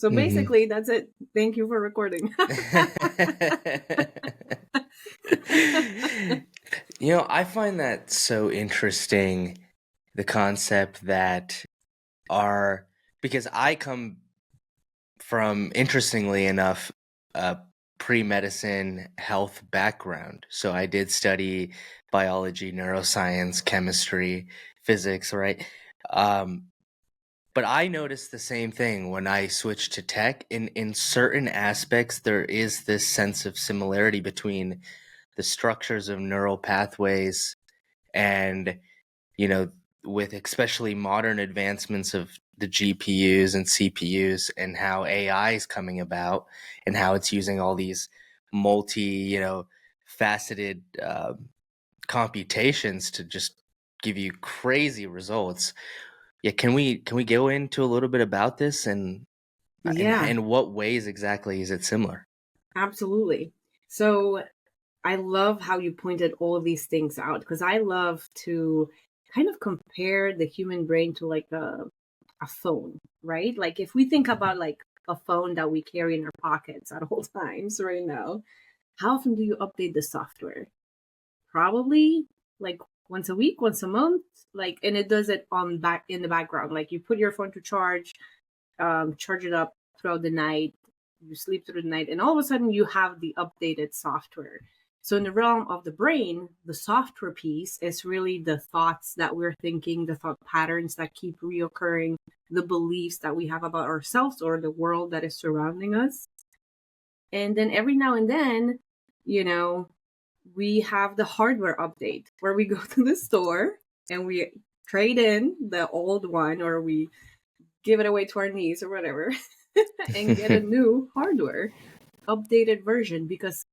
So Hmm. basically, that's it. Thank you for recording. I find that so interesting, the concept that our, because I come from, interestingly enough, a pre-medicine health background. So I did study biology, neuroscience, chemistry, physics, right? Um, but I noticed the same thing when I switched to tech. In certain aspects, there is this sense of similarity between the structures of neural pathways and, you know, with especially modern advancements of the GPUs and CPUs and how AI is coming about and how it's using all these multi, faceted computations to just give you crazy results. Yeah, can we go into a little bit about this and Yeah, in what ways exactly is it similar? absolutely. So I love how you pointed all of these things out because I love to kind of compare the human brain to like a phone, right? Like if we think about like a phone that we carry in our pockets at all times right now, how often do you update the software? Probably like once a week, once a month, like, and it does it on back in the background. Like you put your phone to charge, charge it up throughout the night, you sleep through the night, and all of a sudden you have the updated software. So in the realm of the brain, the software piece is really the thoughts that we're thinking, the thought patterns that keep reoccurring, the beliefs that we have about ourselves or the world that is surrounding us. And then every now and then, you know, we have the hardware update where we go to the store and we trade in the old one or we give it away to our niece or whatever and get a new hardware updated version because,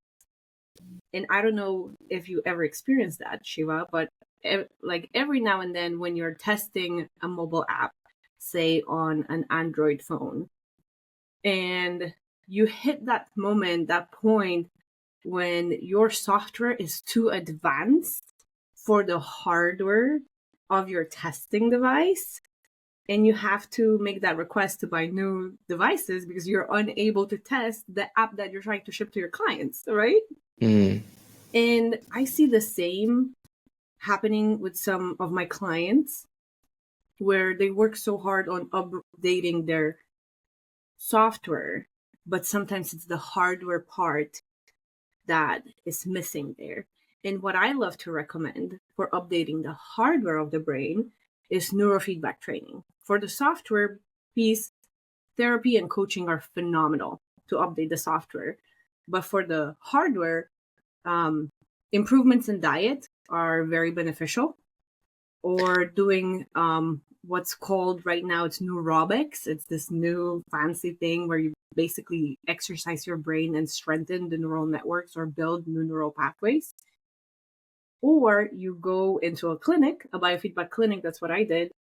and I don't know if you ever experienced that, Shiva, but like every now and then when you're testing a mobile app, say on an Android phone, and you hit that moment, that point when your software is too advanced for the hardware of your testing device, and you have to make that request to buy new devices because you're unable to test the app that you're trying to ship to your clients, right? Mm. And I see the same happening with some of my clients where they work so hard on updating their software, but sometimes it's the hardware part that is missing there. And what I love to recommend for updating the hardware of the brain is neurofeedback training. For the software piece, therapy and coaching are phenomenal to update the software. But for the hardware, um, improvements in diet are very beneficial. Or doing what's called right now, it's neurobics. It's this new fancy thing where you basically exercise your brain and strengthen the neural networks or build new neural pathways. Or you go into a clinic, a biofeedback clinic, that's what I did,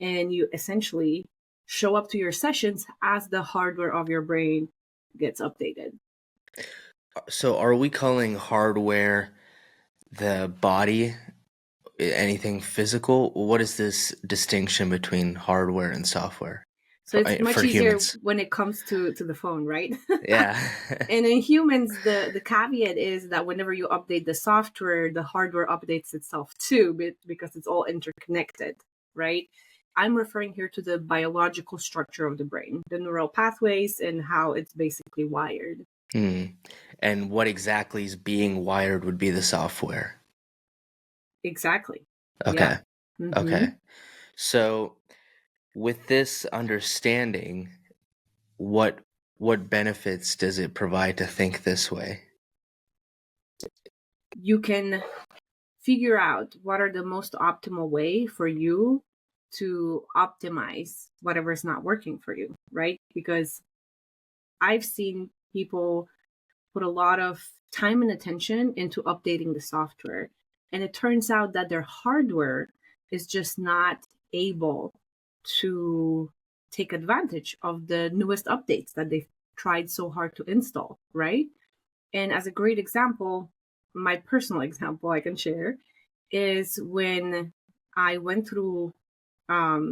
and you essentially show up to your sessions as the hardware of your brain gets updated. So are we calling hardware the body, anything physical? What is this distinction between hardware and software So it's for much easier humans? when it comes to the phone, right? Yeah. And in humans, the caveat is that whenever you update the software, the hardware updates itself too, because it's all interconnected, right? I'm referring here to the biological structure of the brain, the neural pathways, and how it's basically wired. Hmm. And what exactly is being wired would be the software. Exactly. Okay. Yeah. Mm-hmm. Okay. So with this understanding, what what benefits does it provide to think this way? You can figure out what are the most optimal way for you to optimize whatever's not working for you, right? Because I've seen people put a lot of time and attention into updating the software. And it turns out that their hardware is just not able to take advantage of the newest updates that they've tried so hard to install, right? And as a great example, my personal example I can share is when I went through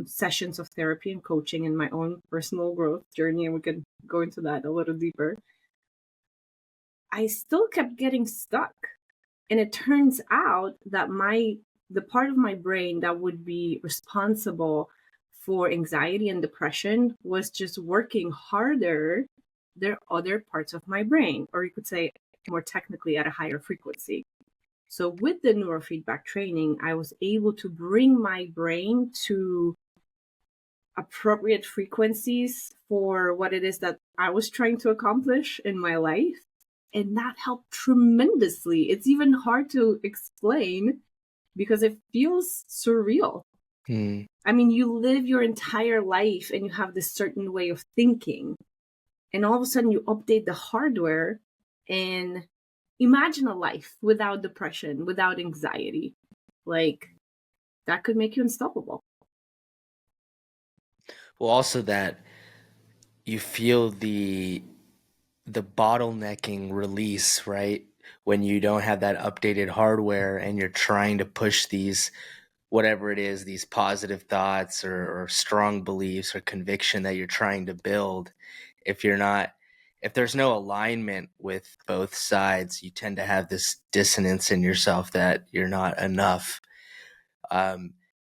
sessions of therapy and coaching in my own personal growth journey, and we could go into that a little deeper, I still kept getting stuck. And it turns out that the part of my brain that would be responsible for anxiety and depression was just working harder than other parts of my brain, or you could say more technically at a higher frequency. So with the neurofeedback training, I was able to bring my brain to appropriate frequencies for what it is that I was trying to accomplish in my life. And that helped tremendously. It's even hard to explain because it feels surreal. I mean, you live your entire life and you have this certain way of thinking. And all of a sudden you update the hardware and imagine a life without depression, without anxiety. Like, that could make you unstoppable. Well, also that you feel the bottlenecking release, right? When you don't have that updated hardware and you're trying to push these, whatever it is, these positive thoughts or strong beliefs or conviction that you're trying to build. If there's no alignment with both sides, you tend to have this dissonance in yourself that you're not enough.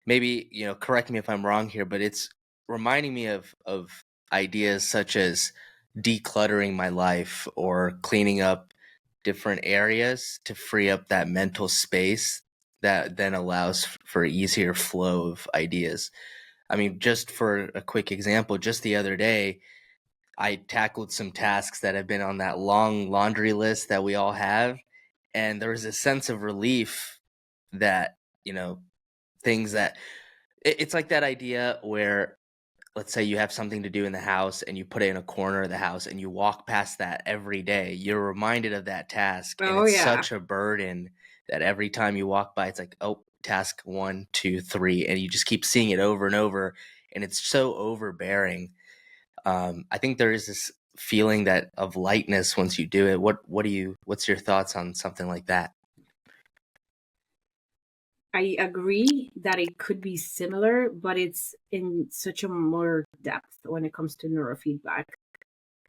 Maybe, correct me if I'm wrong here, but it's reminding me of ideas such as decluttering my life or cleaning up different areas to free up that mental space that then allows for easier flow of ideas. I mean, just for a quick example, just the other day, I tackled some tasks that have been on that long laundry list that we all have. And there was a sense of relief that, things that it's like that idea where, let's say you have something to do in the house and you put it in a corner of the house and you walk past that every day. You're reminded of that task. And Oh, it's yeah. such a burden that every time you walk by, it's like, oh, task 1, 2, 3. And you just keep seeing it over and over. And it's so overbearing. I think there is this feeling that of lightness once you do it. What's your thoughts on something like that? I agree that it could be similar, but it's in such a more depth when it comes to neurofeedback.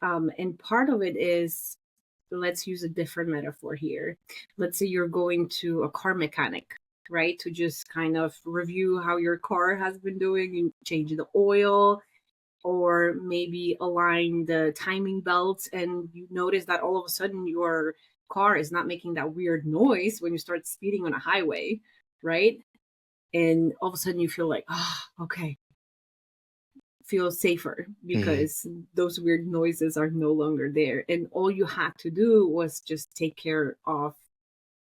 And part of it is, let's use a different metaphor here. Let's say you're going to a car mechanic, right? To just kind of review how your car has been doing and change the oil, or maybe align the timing belts, and you notice that all of a sudden your car is not making that weird noise when you start speeding on a highway, right? And all of a sudden you feel like, okay, feel safer because those weird noises are no longer there. And all you had to do was just take care of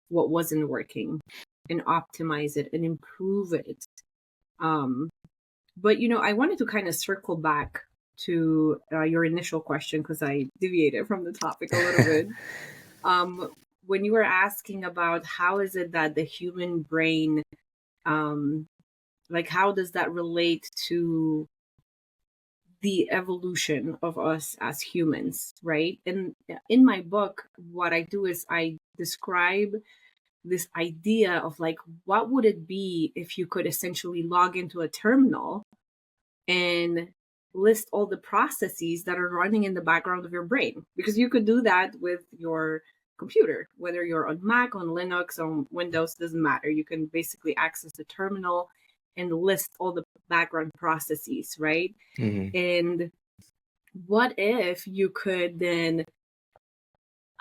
what wasn't working and optimize it and improve it. But, I wanted to kind of circle back to your initial question because I deviated from the topic a little bit. When you were asking about how is it that the human brain, how does that relate to the evolution of us as humans, right? And in my book, what I do is I describe this idea of what would it be if you could essentially log into a terminal and list all the processes that are running in the background of your brain, because you could do that with your computer, whether you're on Mac, on Linux, on Windows, doesn't matter. You can basically access the terminal and list all the background processes, right? And what if you could then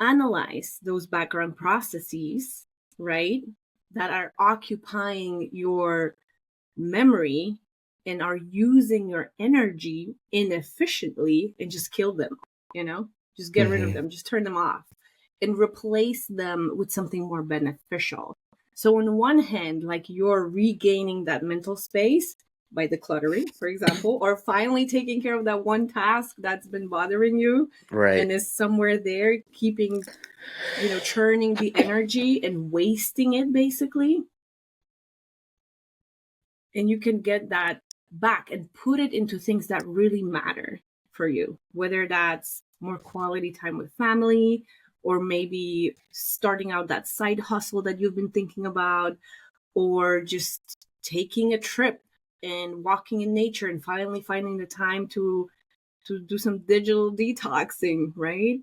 analyze those background processes, right, that are occupying your memory and are using your energy inefficiently, and just kill them, just get rid of them, just turn them off and replace them with something more beneficial. So on one hand, you're regaining that mental space by decluttering, for example, or finally taking care of that one task that's been bothering you, right, and is somewhere there keeping, churning the energy and wasting it basically. And you can get that back and put it into things that really matter for you, whether that's more quality time with family, or maybe starting out that side hustle that you've been thinking about, or just taking a trip and walking in nature and finally finding the time to do some digital detoxing, right?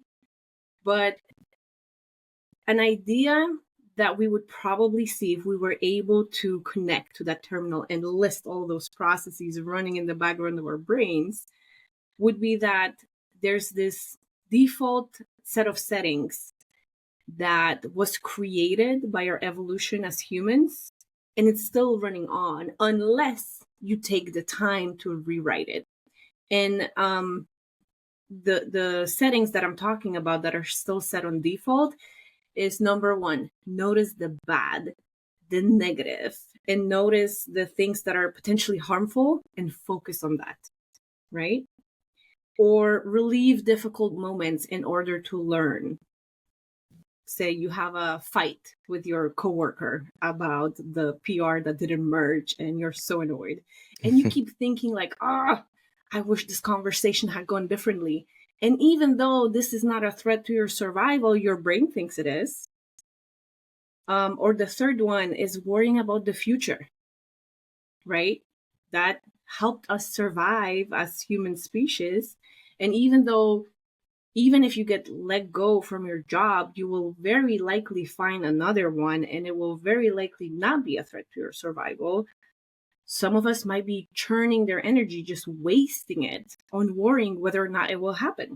But an idea that we would probably see if we were able to connect to that terminal and list all those processes running in the background of our brains would be that there's this default set of settings that was created by our evolution as humans, and it's still running on unless you take the time to rewrite it. And the settings that I'm talking about that are still set on default is number one, notice the bad, the negative, and notice the things that are potentially harmful and focus on that, right? Or relieve difficult moments in order to learn. Say you have a fight with your coworker about the PR that didn't merge and you're so annoyed. And you keep thinking like, I wish this conversation had gone differently. And even though this is not a threat to your survival, your brain thinks it is. Or the third one is worrying about the future, right? That helped us survive as human species. And even if you get let go from your job, you will very likely find another one, and it will very likely not be a threat to your survival. Some of us might be churning their energy, just wasting it on worrying whether or not it will happen.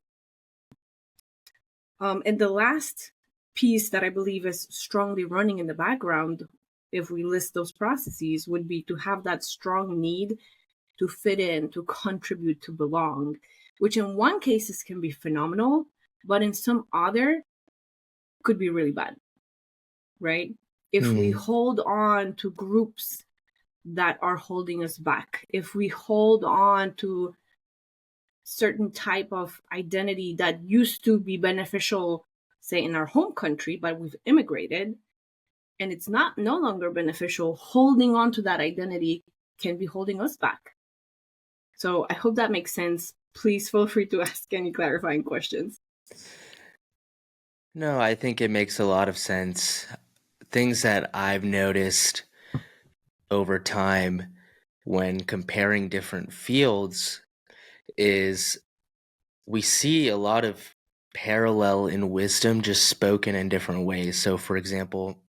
And the last piece that I believe is strongly running in the background, if we list those processes, would be to have that strong need to fit in, to contribute, to belong, which in one cases can be phenomenal, but in some other could be really bad, right? If we hold on to groups that are holding us back, if we hold on to certain type of identity that used to be beneficial, say in our home country, but we've immigrated and it's no longer beneficial, holding on to that identity can be holding us back. So I hope that makes sense. Please feel free to ask any clarifying questions. No, I think it makes a lot of sense. Things that I've noticed over time when comparing different fields is we see a lot of parallel in wisdom just spoken in different ways. So, for example,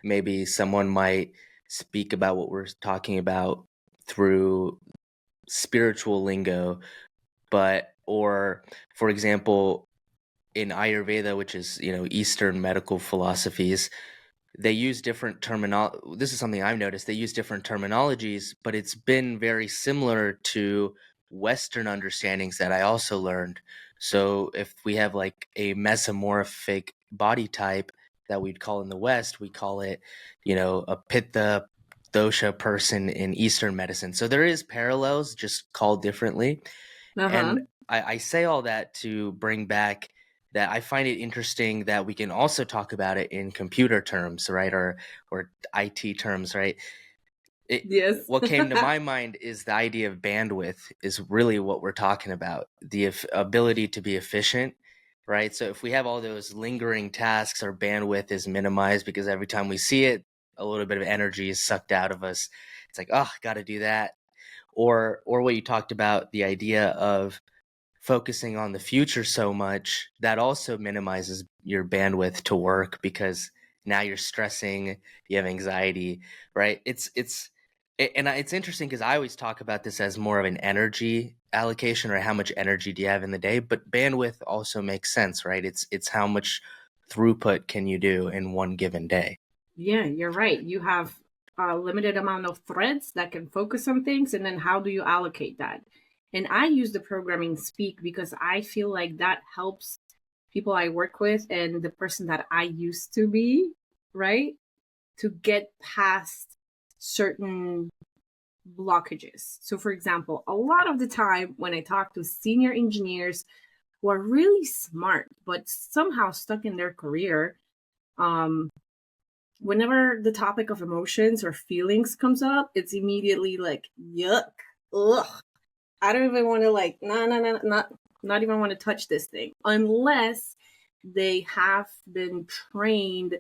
maybe someone might speak about what we're talking about through spiritual lingo, or for example, in Ayurveda, which is, Eastern medical philosophies, they use different terminology. This is something I've noticed. They use different terminologies, but it's been very similar to Western understandings that I also learned. So if we have like a mesomorphic body type that we'd call in the West, we call it, a Pitta dosha person in Eastern medicine. So there is parallels, just called differently. And I say all that to bring back that I find it interesting that we can also talk about it in computer terms, right? Or IT terms, right? Yes. What came to my mind is the idea of bandwidth is really what we're talking about. The ability to be efficient, right? So if we have all those lingering tasks, our bandwidth is minimized because every time we see it, a little bit of energy is sucked out of us. It's like, oh, got to do that. Or what you talked about, the idea of focusing on the future so much, that also minimizes your bandwidth to work because now you're stressing, you have anxiety, right? It's interesting because I always talk about this as more of an energy allocation, or how much energy do you have in the day, but bandwidth also makes sense, right? It's how much throughput can you do in one given day. Yeah, you're right. You have a limited amount of threads that can focus on things, and then how do you allocate that? And I use the programming speak because I feel like that helps people I work with and the person that I used to be, right? To get past certain blockages. So, for example, a lot of the time when I talk to senior engineers who are really smart, but somehow stuck in their career, whenever the topic of emotions or feelings comes up, it's immediately like, yuck, ugh. I don't even want to not even want to touch this thing unless they have been trained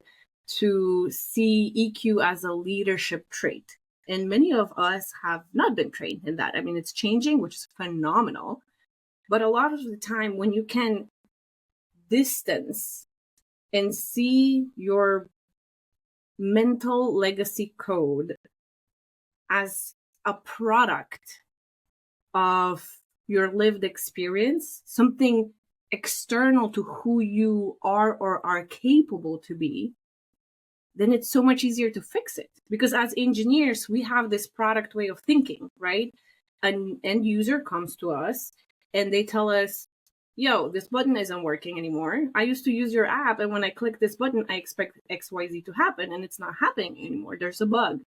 to see EQ as a leadership trait And many of us have not been trained in that. I mean, it's changing, which is phenomenal. But a lot of the time, when you can distance and see your mental legacy code as a product of your lived experience, something external to who you are or are capable to be, then it's so much easier to fix it. Because as engineers, we have this product way of thinking, right? An end user comes to us and they tell us, yo, this button isn't working anymore. I used to use your app, and when I click this button, I expect XYZ to happen, and it's not happening anymore. There's a bug.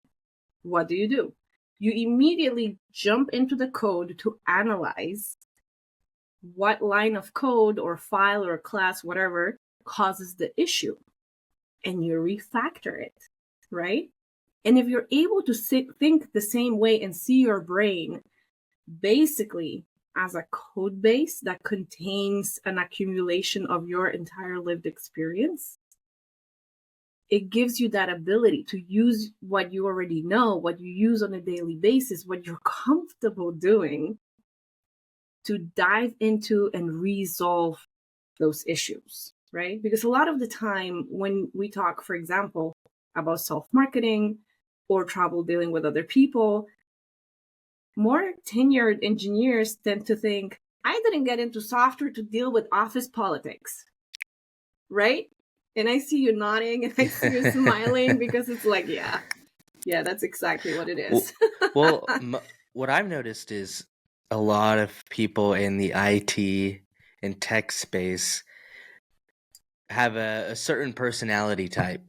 What do? You immediately jump into the code to analyze what line of code or file or class, whatever, causes the issue. And you refactor it, right? And if you're able to think the same way and see your brain basically as a code base that contains an accumulation of your entire lived experience, it gives you that ability to use what you already know, what you use on a daily basis, what you're comfortable doing, to dive into and resolve those issues, right? Because a lot of the time when we talk, for example, about self-marketing or trouble dealing with other people, more tenured engineers tend to think, I didn't get into software to deal with office politics, right? And I see you nodding and I see you smiling because it's like, yeah, that's exactly what it is. Well, what I've noticed is a lot of people in the IT and tech space have a certain personality type,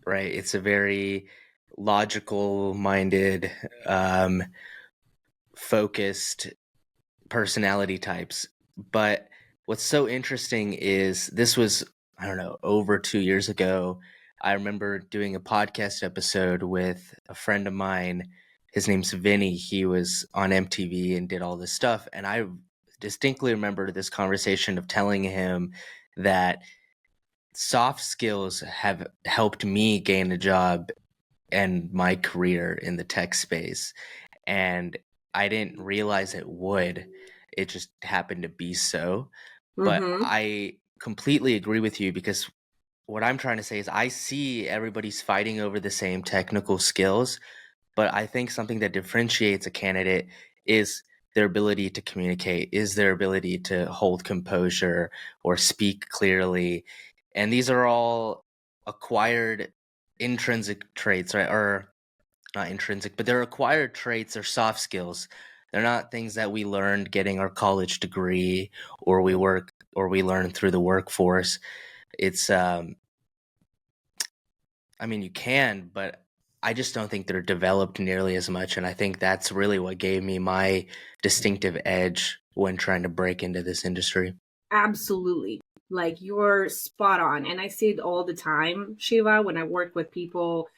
right? It's a very logical minded, focused personality types. But what's so interesting is this was, I don't know, over 2 years ago. I remember doing a podcast episode with a friend of mine. His name's Vinny. He was on MTV and did all this stuff. And I distinctly remember this conversation of telling him that soft skills have helped me gain a job and my career in the tech space. And I didn't realize it would. It just happened to be so. But I completely agree with you, because what I'm trying to say is I see everybody's fighting over the same technical skills, but I think something that differentiates a candidate is their ability to communicate, is their ability to hold composure or speak clearly. And these are all acquired intrinsic traits, right? Or not intrinsic, but they're acquired traits or soft skills. They're not things that we learned getting our college degree or we learn through the workforce. It's I mean, you can, but I just don't think they're developed nearly as much. And I think that's really what gave me my distinctive edge when trying to break into this industry. Absolutely. Like, you're spot on. And I see it all the time, Shiva, when I work with people,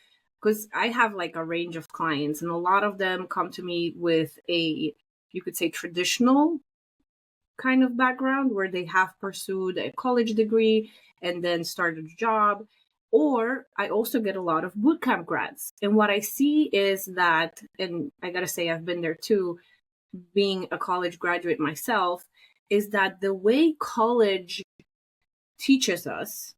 because I have like a range of clients, and a lot of them come to me with you could say, traditional kind of background where they have pursued a college degree and then started a job. Or I also get a lot of bootcamp grads. And what I see is that, and I got to say, I've been there too, being a college graduate myself, is that the way college teaches us,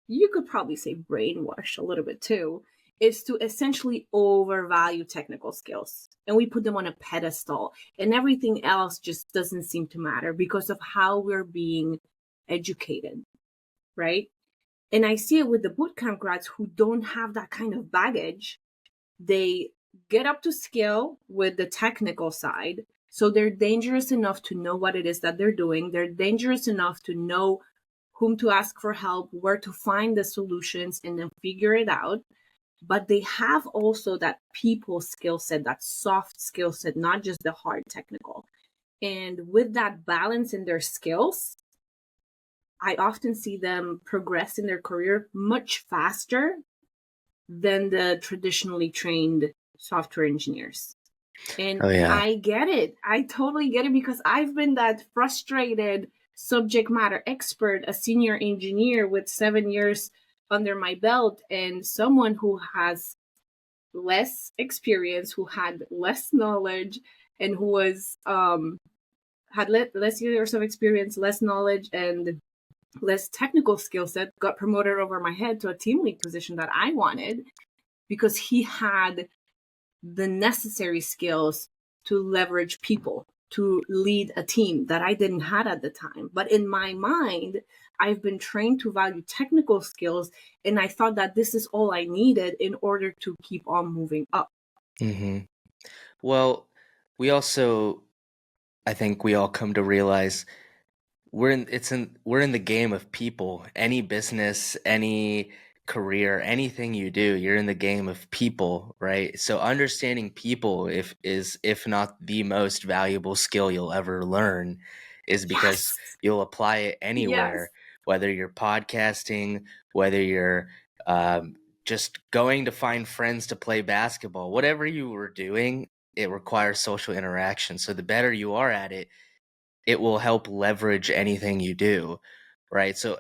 you could probably say brainwash a little bit too, is to essentially overvalue technical skills. And we put them on a pedestal, and everything else just doesn't seem to matter because of how we're being educated, right? And I see it with the bootcamp grads who don't have that kind of baggage. They get up to scale with the technical side. So they're dangerous enough to know what it is that they're doing. They're dangerous enough to know whom to ask for help, where to find the solutions, and then figure it out. But they have also that people skill set, that soft skill set, not just the hard technical. And with that balance in their skills, I often see them progress in their career much faster than the traditionally trained software engineers. And I get it. I totally get it, because I've been that frustrated subject matter expert, a senior engineer with 7 years under my belt, and someone who has less experience, who had less knowledge, and who was had less years of experience, less knowledge, and less technical skill set, got promoted over my head to a team lead position that I wanted, because he had the necessary skills to leverage people, to lead a team that I didn't have at the time. But in my mind, I've been trained to value technical skills, and I thought that this is all I needed in order to keep on moving up. Mm-hmm. Well, I think we all come to realize we're in the game of people. Any business, any career, anything you do, you're in the game of people, right? So understanding people if not the most valuable skill you'll ever learn, is because Yes. you'll apply it Yes. anywhere, whether you're podcasting, whether you're just going to find friends to play basketball, whatever you were doing, it requires social interaction. So the better you are at it, it will help leverage anything you do, right? So,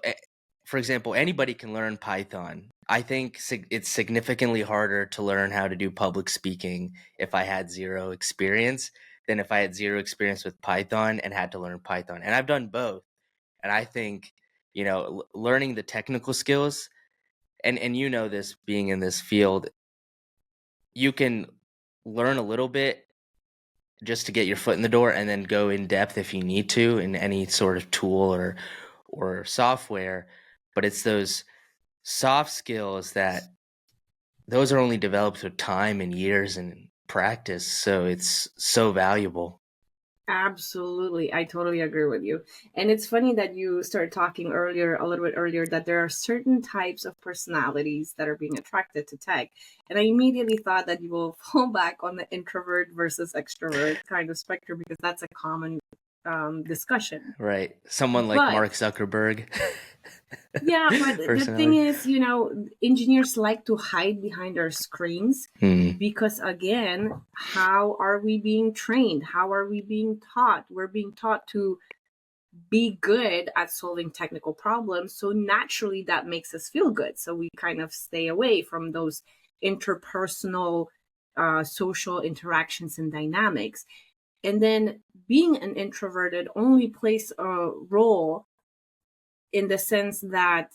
for example, anybody can learn Python. I think it's significantly harder to learn how to do public speaking if I had zero experience than if I had zero experience with Python and had to learn Python. And I've done both. And I think, learning the technical skills, and you know this being in this field, you can learn a little bit just to get your foot in the door and then go in depth if you need to in any sort of tool or software. But it's those soft skills that those are only developed with time and years and practice. So it's so valuable. Absolutely. I totally agree with you. And it's funny that you started talking earlier, a little bit earlier, that there are certain types of personalities that are being attracted to tech. And I immediately thought that you will fall back on the introvert versus extrovert kind of spectrum, because that's a common discussion. Right. Someone like But Mark Zuckerberg. yeah, but the thing Personality. is, engineers like to hide behind our screens Hmm. because, again, how are we being trained? How are we being taught? We're being taught to be good at solving technical problems. So naturally, that makes us feel good. So we kind of stay away from those interpersonal, social interactions and dynamics. And then being an introverted only plays a role in the sense that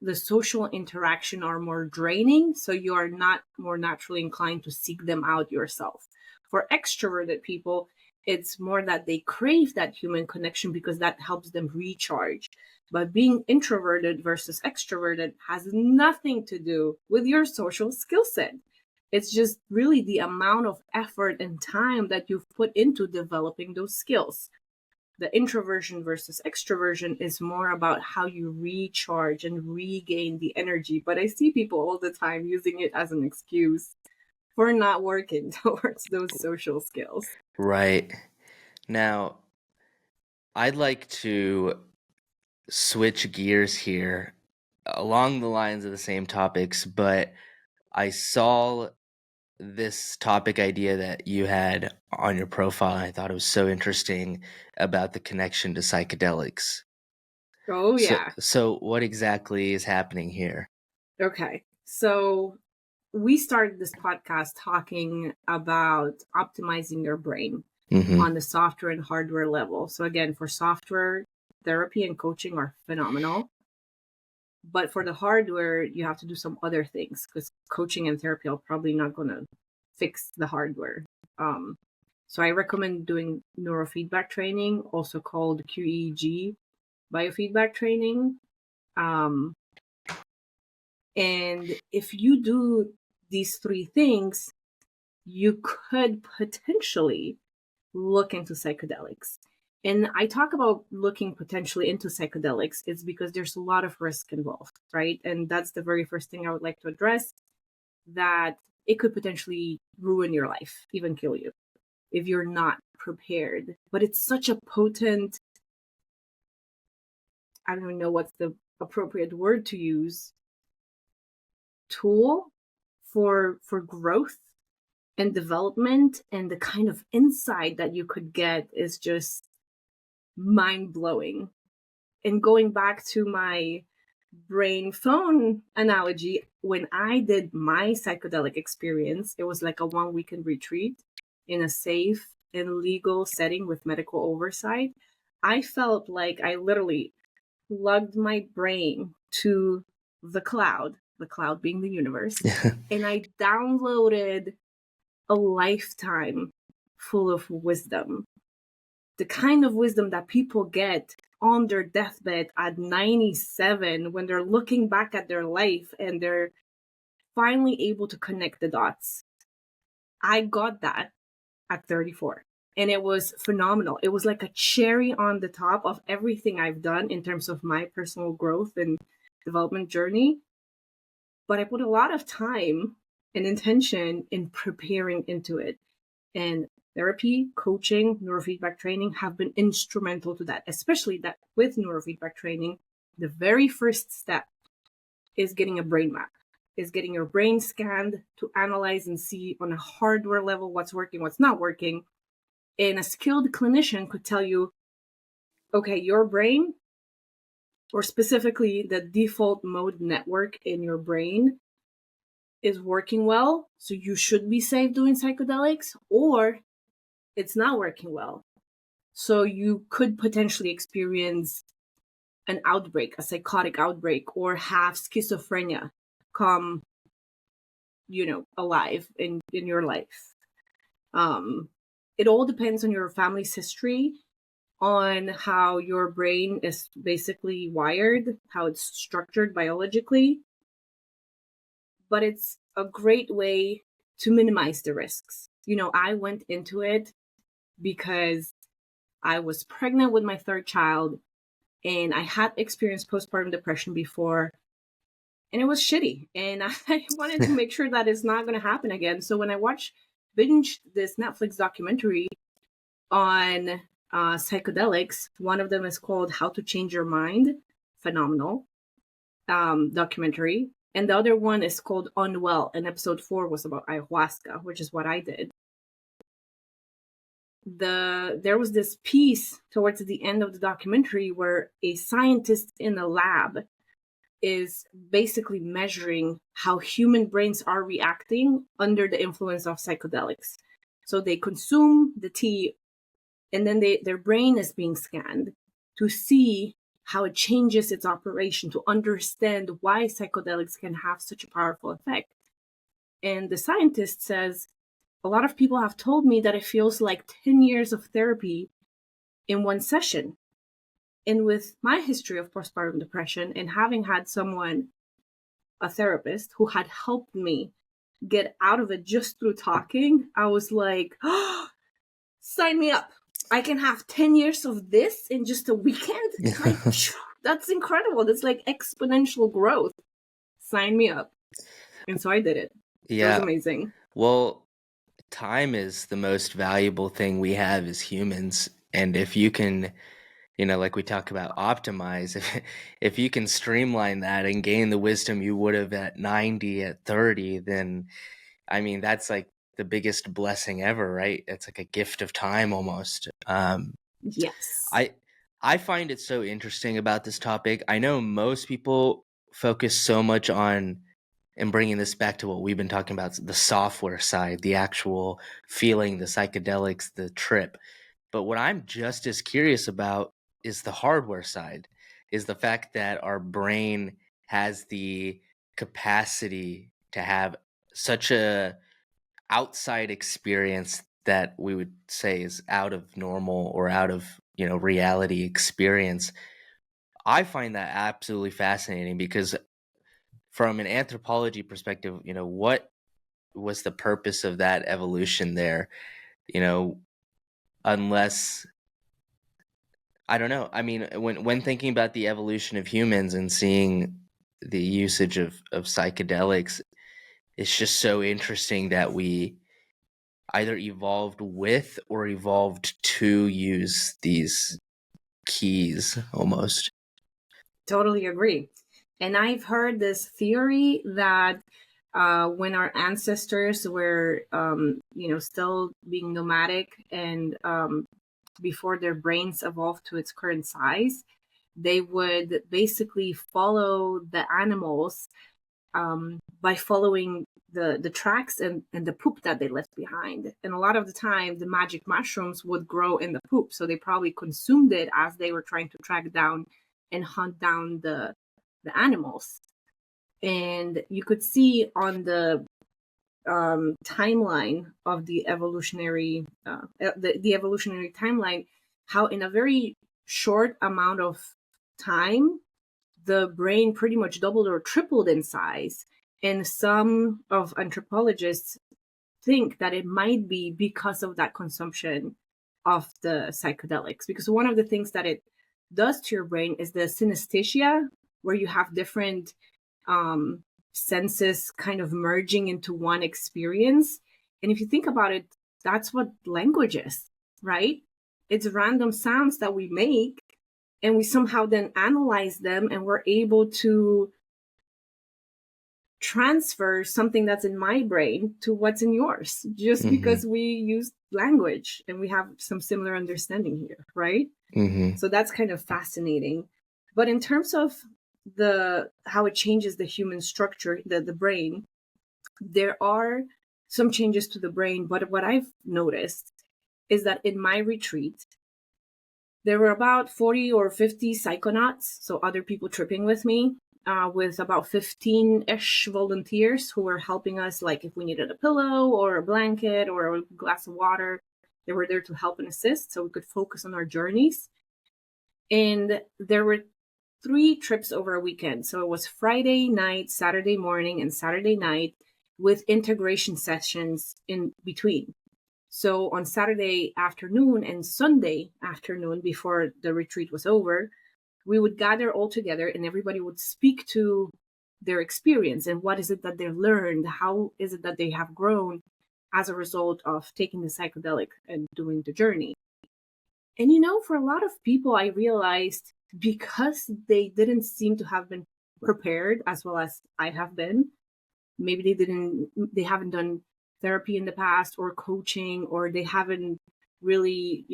the social interaction are more draining, so you are not more naturally inclined to seek them out yourself. For extroverted people, it's more that they crave that human connection because that helps them recharge. But being introverted versus extroverted has nothing to do with your social skill set. It's just really the amount of effort and time that you've put into developing those skills. The introversion versus extroversion is more about how you recharge and regain the energy. But I see people all the time using it as an excuse for not working towards those social skills. Right. Now, I'd like to switch gears here along the lines of the same topics, but I saw this topic idea that you had on your profile, and I thought it was so interesting about the connection to psychedelics. Oh, So, yeah. so what exactly is happening here? Okay. So we started this podcast talking about optimizing your brain Mm-hmm. on the software and hardware level. So again, for software, therapy and coaching are phenomenal. But for the hardware, you have to do some other things, because coaching and therapy are probably not going to fix the hardware. So I recommend doing neurofeedback training, also called QEEG biofeedback training. And if you do these three things, you could potentially look into psychedelics. And I talk about looking potentially into psychedelics is because there's a lot of risk involved, right? And that's the very first thing I would like to address, that it could potentially ruin your life, even kill you, if you're not prepared. But it's such a potent, I don't even know what's the appropriate word to use, tool for growth and development, and the kind of insight that you could get is just mind blowing. And going back to my brain phone analogy, when I did my psychedelic experience, it was like a 1 weekend retreat in a safe and legal setting with medical oversight. I felt like I literally plugged my brain to the cloud being the universe, and I downloaded a lifetime full of wisdom, the kind of wisdom that people get on their deathbed at 97 when they're looking back at their life and they're finally able to connect the dots. I got that at 34. And it was phenomenal. It was like a cherry on the top of everything I've done in terms of my personal growth and development journey. But I put a lot of time and intention in preparing into it. And therapy, coaching, neurofeedback training have been instrumental to that, especially that with neurofeedback training, the very first step is getting a brain map, is getting your brain scanned to analyze and see on a hardware level what's working, what's not working. And a skilled clinician could tell you, okay, your brain, or specifically the default mode network in your brain, is working well, so you should be safe doing psychedelics, or it's not working well. So you could potentially experience an outbreak, a psychotic outbreak, or have schizophrenia come, alive in your life. It all depends on your family's history, on how your brain is basically wired, how it's structured biologically. But it's a great way to minimize the risks. I went into it because I was pregnant with my third child and I had experienced postpartum depression before, and it was shitty. And I wanted to make sure that it's not going to happen again. So when I binged this Netflix documentary on psychedelics, one of them is called How to Change Your Mind. Phenomenal documentary. And the other one is called Unwell, and episode 4 was about ayahuasca, which is what I did. There was this piece towards the end of the documentary where a scientist in a lab is basically measuring how human brains are reacting under the influence of psychedelics. So they consume the tea, and then their brain is being scanned to see how it changes its operation, to understand why psychedelics can have such a powerful effect. And the scientist says, a lot of people have told me that it feels like 10 years of therapy in one session. And with my history of postpartum depression and having had someone, a therapist, who had helped me get out of it just through talking, I was like, oh, sign me up. I can have 10 years of this in just a weekend? Like, that's incredible. That's like exponential growth. Sign me up. And so I did it. Yeah. It was amazing. Well, time is the most valuable thing we have as humans. And if you can, like we talk about, optimize, if you can streamline that and gain the wisdom you would have at 90, at 30, then, that's like the biggest blessing ever, right? It's like a gift of time almost. Yes. I find it so interesting about this topic. I know most people focus so much on, and bringing this back to what we've been talking about, the software side, the actual feeling, the psychedelics, the trip. But what I'm just as curious about is the hardware side, is the fact that our brain has the capacity to have such a outside experience that we would say is out of normal or out of reality experience. I find that absolutely fascinating because from an anthropology perspective, what was the purpose of that evolution there? Unless, I don't know. When thinking about the evolution of humans and seeing the usage of psychedelics, it's just so interesting that we either evolved with or evolved to use these keys almost. Totally agree. And I've heard this theory that when our ancestors were, still being nomadic and before their brains evolved to its current size, they would basically follow the animals by following the tracks and the poop that they left behind. And a lot of the time, the magic mushrooms would grow in the poop. So they probably consumed it as they were trying to track down and hunt down the animals. And you could see on the timeline of the evolutionary timeline how in a very short amount of time the brain pretty much doubled or tripled in size. And some of anthropologists think that it might be because of that consumption of the psychedelics. Because one of the things that it does to your brain is the synesthesia, where you have different senses kind of merging into one experience. And if you think about it, that's what language is, right? It's random sounds that we make, and we somehow then analyze them, and we're able to transfer something that's in my brain to what's in yours, just because we use language and we have some similar understanding here, right? So that's kind of fascinating. But in terms of how it changes the human structure, the brain, there are some changes to the brain. But what I've noticed is that in my retreat, there were about 40 or 50 psychonauts, so other people tripping with me, with about 15-ish volunteers who were helping us, like if we needed a pillow or a blanket or a glass of water, they were there to help and assist so we could focus on our journeys. And there were 3 trips over a weekend. So it was Friday night, Saturday morning, and Saturday night with integration sessions in between. So on Saturday afternoon and Sunday afternoon, before the retreat was over, we would gather all together and everybody would speak to their experience and what is it that they learned, how is it that they have grown as a result of taking the psychedelic and doing the journey. And for a lot of people, I realized, because they didn't seem to have been prepared as well as I have been, maybe they haven't done therapy in the past or coaching, or they haven't really,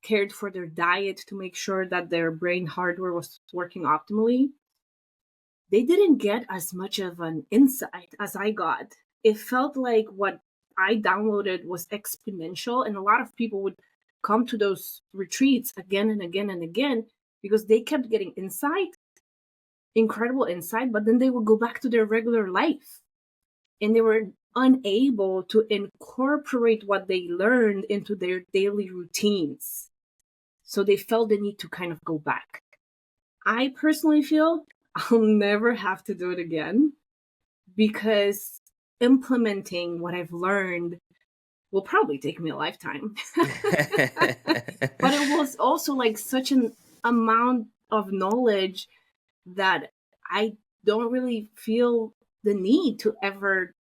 cared for their diet to make sure that their brain hardware was working optimally. They didn't get as much of an insight as I got. It felt like what I downloaded was exponential, and a lot of people would come to those retreats again and again and again because they kept getting incredible insight, but then they would go back to their regular life and they were unable to incorporate what they learned into their daily routines. So they felt the need to kind of go back. I personally feel I'll never have to do it again, because implementing what I've learned will probably take me a lifetime. But it was also like such an amount of knowledge that I don't really feel the need to ever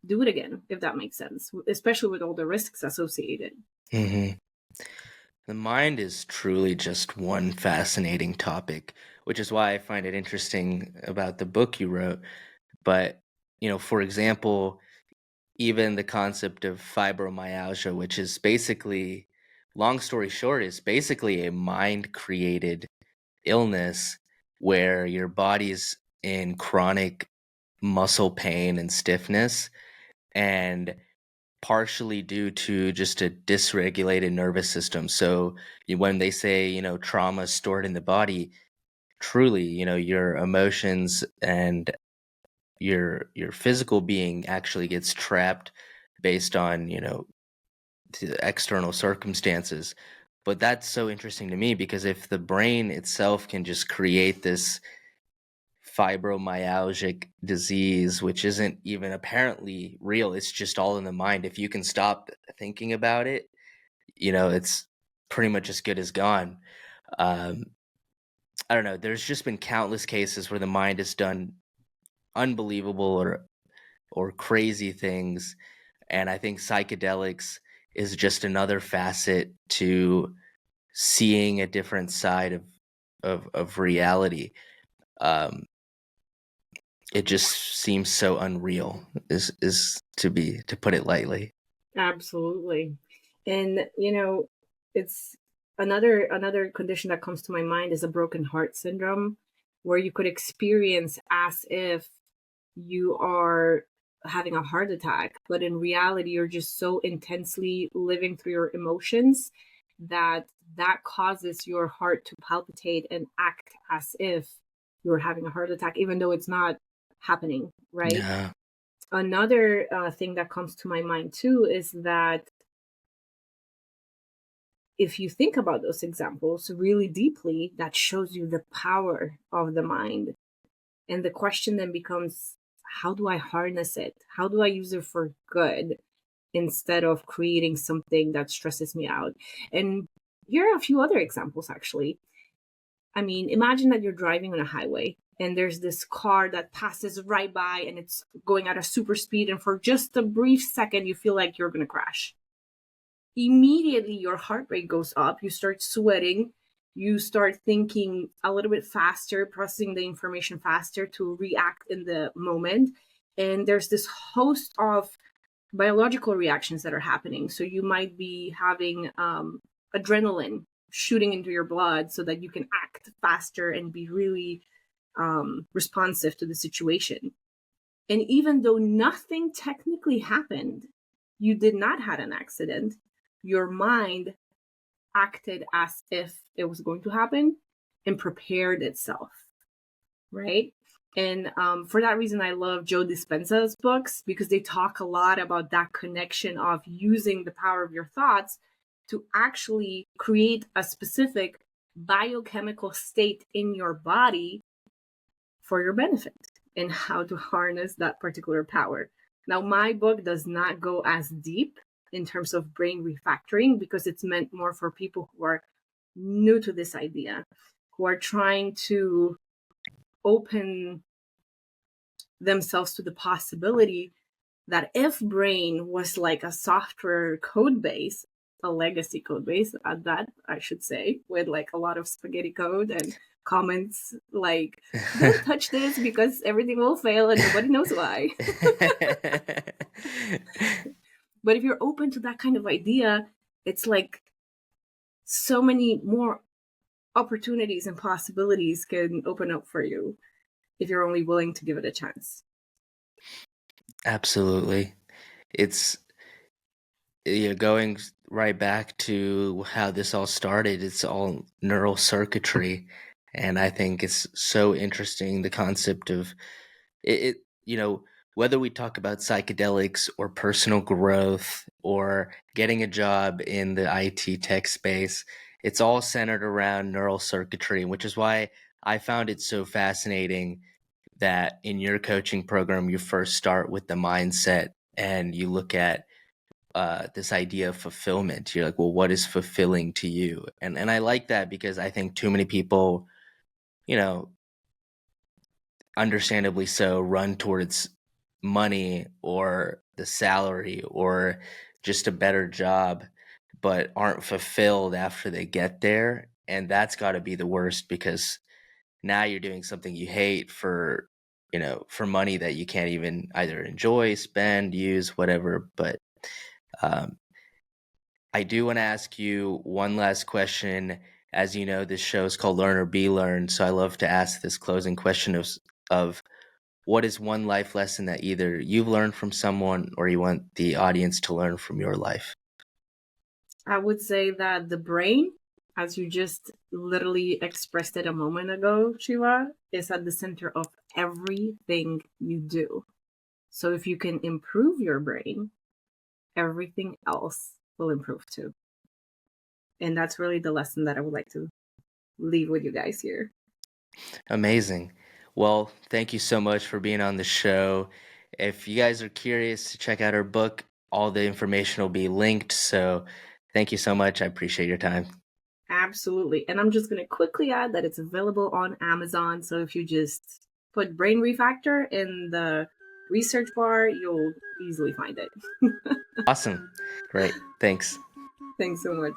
do it again, if that makes sense, especially with all the risks associated. The mind is truly just one fascinating topic, which is why I find it interesting about the book you wrote. But, for example, even the concept of fibromyalgia, which is basically, long story short, is basically a mind-created illness where your body's in chronic muscle pain and stiffness, and partially due to just a dysregulated nervous system. So when they say, trauma is stored in the body, truly, your emotions and your physical being actually gets trapped based on, the external circumstances. But that's so interesting to me, because if the brain itself can just create this fibromyalgic disease, which isn't even apparently real, it's just all in the mind. If you can stop thinking about it, it's pretty much as good as gone. I don't know. There's just been countless cases where the mind has done unbelievable or crazy things, and I think psychedelics is just another facet to seeing a different side of reality. It just seems so unreal, is to put it lightly. Absolutely. And it's Another condition that comes to my mind is a broken heart syndrome, where you could experience as if you are having a heart attack, but in reality, you're just so intensely living through your emotions that that causes your heart to palpitate and act as if you're having a heart attack, even though it's not happening, right? Yeah. Another thing that comes to my mind too is that if you think about those examples really deeply, that shows you the power of the mind. And the question then becomes, how do I harness it? How do I use it for good instead of creating something that stresses me out? And here are a few other examples, actually. I mean, imagine that you're driving on a highway and there's this car that passes right by and it's going at a super speed. And for just a brief second, you feel like you're going to crash. Immediately, your heart rate goes up. You start sweating. You start thinking a little bit faster, processing the information faster to react in the moment. And there's this host of biological reactions that are happening. So you might be having adrenaline shooting into your blood so that you can act faster and be really responsive to the situation. And even though nothing technically happened, you did not have an accident, your mind acted as if it was going to happen and prepared itself, right? And for that reason, I love Joe Dispenza's books, because they talk a lot about that connection of using the power of your thoughts to actually create a specific biochemical state in your body for your benefit, and how to harness that particular power. Now, my book does not go as deep in terms of brain refactoring, because it's meant more for people who are new to this idea, who are trying to open themselves to the possibility that if brain was like a software code base, a legacy code base at that, I should say, with like a lot of spaghetti code and comments like, don't touch this because everything will fail and nobody knows why. But if you're open to that kind of idea, it's like so many more opportunities and possibilities can open up for you if you're only willing to give it a chance. Absolutely. It's going right back to how this all started. It's all neural circuitry, and I think it's so interesting, the concept of it, whether we talk about psychedelics or personal growth or getting a job in the IT tech space, it's all centered around neural circuitry, which is why I found it so fascinating that in your coaching program, you first start with the mindset and you look at this idea of fulfillment. You're like, well, what is fulfilling to you? And I like that, because I think too many people, understandably so, run towards money or the salary or just a better job, but aren't fulfilled after they get there. And that's got to be the worst, because now you're doing something you hate for money that you can't even either enjoy, spend, use, whatever. But um, I do want to ask you one last question. As you know, this show is called Learn or Be Learned, so I love to ask this closing question of what is one life lesson that either you've learned from someone or you want the audience to learn from your life? I would say that the brain, as you just literally expressed it a moment ago, Shiva, is at the center of everything you do. So if you can improve your brain, everything else will improve too. And that's really the lesson that I would like to leave with you guys here. Amazing. Well, thank you so much for being on the show. If you guys are curious to check out her book, all the information will be linked. So thank you so much. I appreciate your time. Absolutely. And I'm just going to quickly add that it's available on Amazon. So if you just put brain refactor in the research bar, you'll easily find it. Awesome. Great. Thanks. Thanks so much.